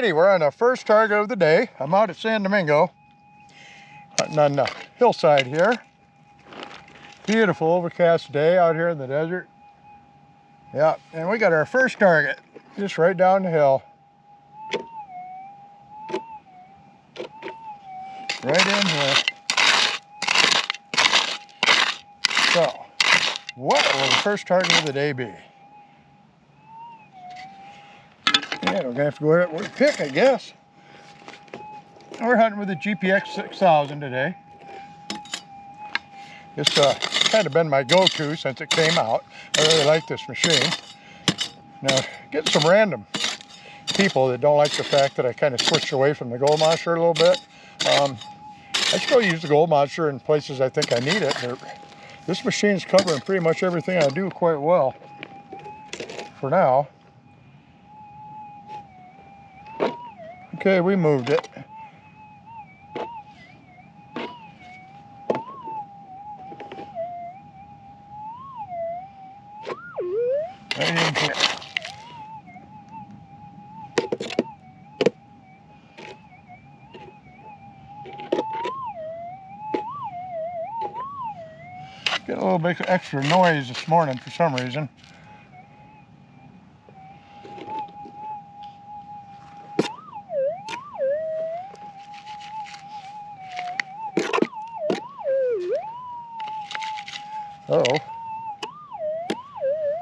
Alrighty, we're on the first target of the day. I'm out at San Domingo, on the hillside here. Beautiful overcast day out here in the desert. Yeah, and we got our first target, just right down the hill. Right in here. So, what will the first target of the day be? Yeah, we're gonna have to go where we pick, I guess. We're hunting with a GPX 6000 today. It's kind of been my go-to since it came out. I really like this machine. Now, getting some random people that don't like the fact that I kind of switched away from the Gold Monster a little bit. I still use the Gold Monster in places I think I need it. This machine's covering pretty much everything I do quite well for now. Okay, we moved it. Right in here. Get a little bit extra noise this morning for some reason. Uh-oh.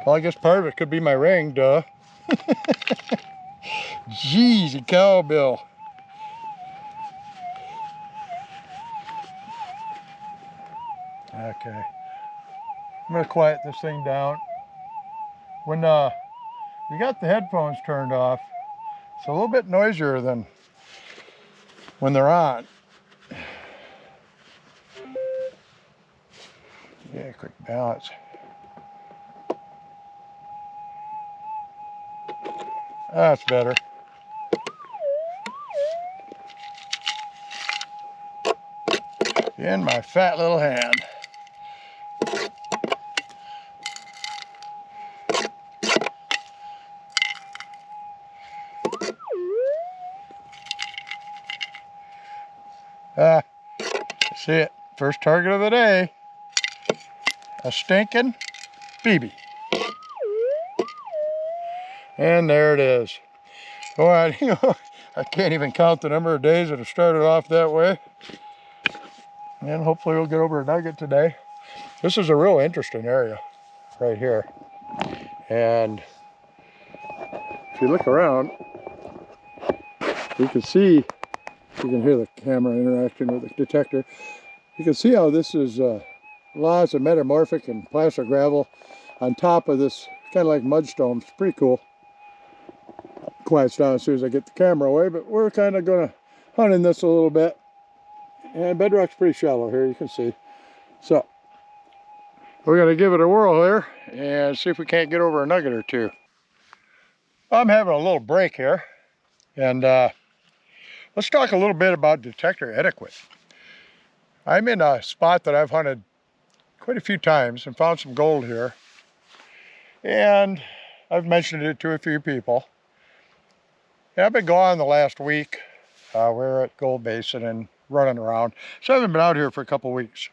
Well, I guess part of it could be my ring, duh. Jeez, cowbill. Okay. I'm gonna quiet this thing down. When you got the headphones turned off, it's a little bit noisier than when they're on. Yeah, quick balance. That's better. In my fat little hand. See it. First target of the day. A stinking BB. And there it is. Boy, you know, I can't even count the number of days that have started off that way. And hopefully we'll get over a nugget today. This is a real interesting area right here. And if you look around, you can see, you can hear the camera interacting with the detector. You can see how this is lots of metamorphic and placer gravel on top of this, kind of like mudstones. Pretty cool. Quiets down as soon as I get the camera away, but we're kind of going to hunt in this a little bit. And bedrock's pretty shallow here, you can see. So, we're going to give it a whirl here and see if we can't get over a nugget or two. I'm having a little break here, and let's talk a little bit about detector etiquette. I'm in a spot that I've hunted quite a few times and found some gold here. And I've mentioned it to a few people. And I've been gone the last week. We're at Gold Basin and running around. So I haven't been out here for a couple weeks.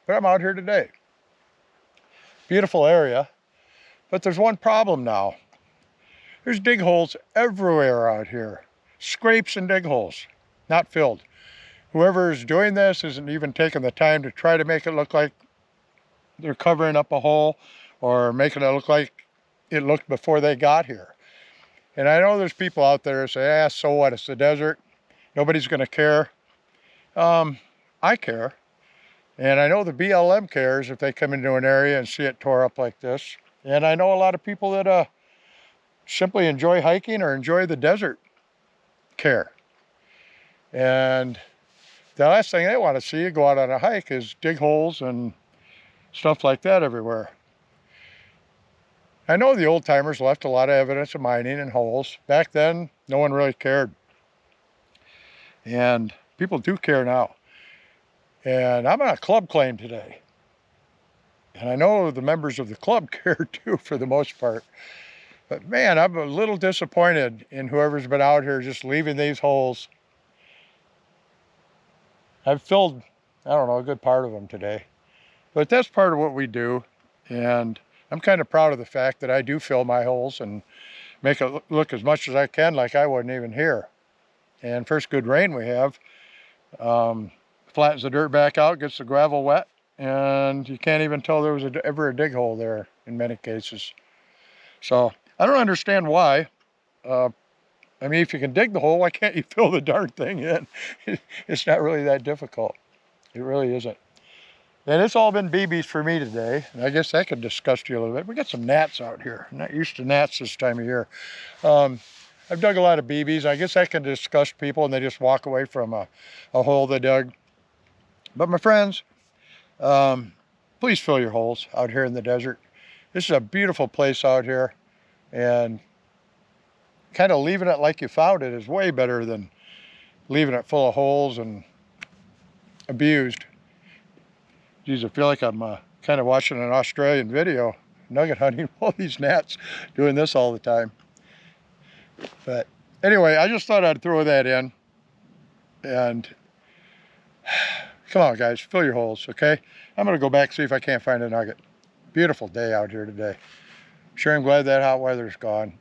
But I'm out here today. Beautiful area. But there's one problem now. There's dig holes everywhere out here. Scrapes and dig holes. Not filled. Whoever's doing this isn't even taking the time to try to make it look like they're covering up a hole or making it look like it looked before they got here. And I know there's people out there that say, so what, it's the desert, nobody's gonna care. I care. And I know the BLM cares if they come into an area and see it tore up like this. And I know a lot of people that simply enjoy hiking or enjoy the desert care. And the last thing they want to see you go out on a hike is dig holes and stuff like that everywhere. I know the old timers left a lot of evidence of mining and holes. Back then, no one really cared. And people do care now. And I'm on a club claim today. And I know the members of the club care too, for the most part. But man, I'm a little disappointed in whoever's been out here just leaving these holes. I've filled, I don't know, a good part of them today. But that's part of what we do. And I'm kind of proud of the fact that I do fill my holes and make it look as much as I can like I wasn't even here. And first good rain we have, flattens the dirt back out, gets the gravel wet, and you can't even tell there was ever a dig hole there in many cases. So I don't understand why. I mean, if you can dig the hole, why can't you fill the darn thing in? It's not really that difficult. It really isn't. And it's all been BBs for me today. And I guess that could disgust you a little bit. We got some gnats out here. I'm not used to gnats this time of year. I've dug a lot of BBs. I guess that can disgust people and they just walk away from a hole they dug. But my friends, please fill your holes out here in the desert. This is a beautiful place out here. And kind of leaving it like you found it is way better than leaving it full of holes and abused. Geez, I feel like I'm kind of watching an Australian video, nugget hunting, all these gnats doing this all the time. But anyway, I just thought I'd throw that in. And come on, guys, fill your holes, okay? I'm going to go back and see if I can't find a nugget. Beautiful day out here today. Sure, I'm glad that hot weather's gone.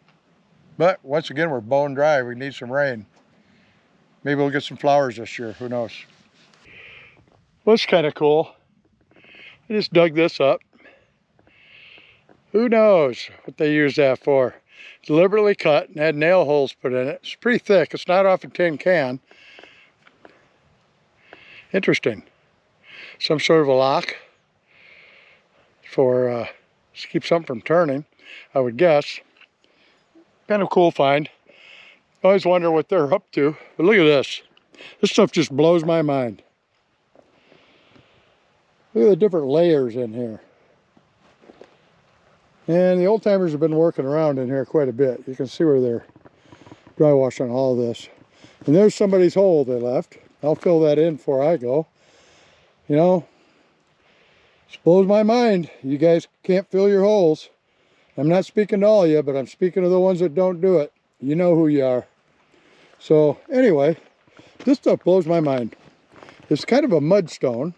But once again, we're bone dry. We need some rain. Maybe we'll get some flowers this year. Who knows? Well, it's kind of cool. I just dug this up. Who knows what they use that for? Deliberately cut and had nail holes put in it. It's pretty thick. It's not off a tin can. Interesting. Some sort of a lock for to keep something from turning, I would guess. Kind of cool find. I always wonder what they're up to. But look at this. This stuff just blows my mind. Look at the different layers in here. And the old timers have been working around in here quite a bit. You can see where they're dry washing all this. And there's somebody's hole they left. I'll fill that in before I go. You know, it blows my mind. You guys can't fill your holes. I'm not speaking to all of you, but I'm speaking to the ones that don't do it. You know who you are. So anyway, this stuff blows my mind. It's kind of a mudstone,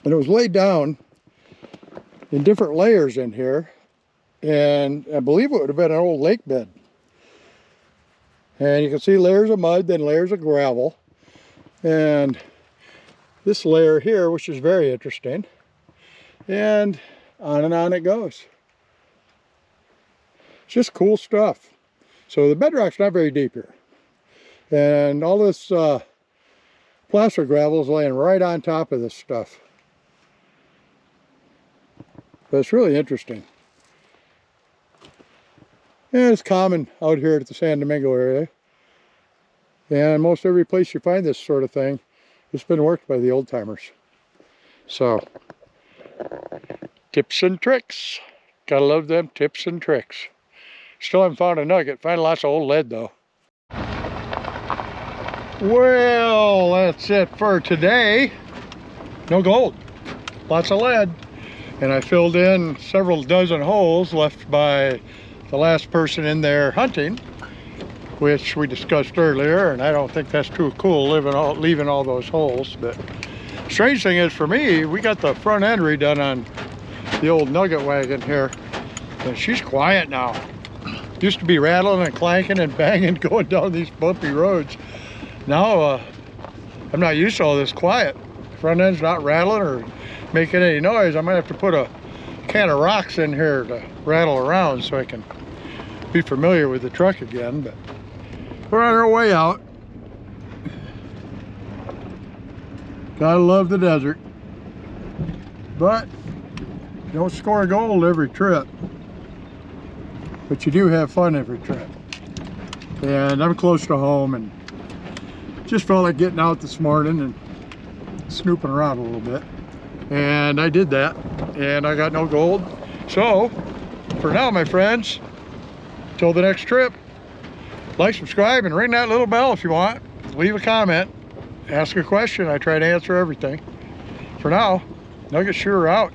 and it was laid down in different layers in here, and I believe it would have been an old lake bed. And you can see layers of mud, then layers of gravel, and this layer here, which is very interesting, and on it goes. It's just cool stuff. So the bedrock's not very deep here. And all this placer gravel is laying right on top of this stuff. But it's really interesting. And it's common out here at the San Domingo area. And most every place you find this sort of thing, it's been worked by the old timers. So, tips and tricks. Gotta love them tips and tricks. Still haven't found a nugget. Find lots of old lead though. Well, that's it for today. No gold. Lots of lead. And I filled in several dozen holes left by the last person in there hunting, which we discussed earlier, and I don't think that's too cool leaving all those holes. But strange thing is, for me, we got the front end redone on the old nugget wagon here, and she's quiet now. Used to be rattling and clanking and banging going down these bumpy roads. Now I'm not used to all this quiet. Front end's not rattling or making any noise. I might have to put a can of rocks in here to rattle around so I can be familiar with the truck again. But we're on our way out. Gotta love the desert. But you don't score gold every trip. But you do have fun every trip. And I'm close to home and just felt like getting out this morning and snooping around a little bit. And I did that, and I got no gold. So, for now, my friends, till the next trip, like, subscribe, and ring that little bell if you want. Leave a comment, ask a question. I try to answer everything. For now, Nugget Shooter out.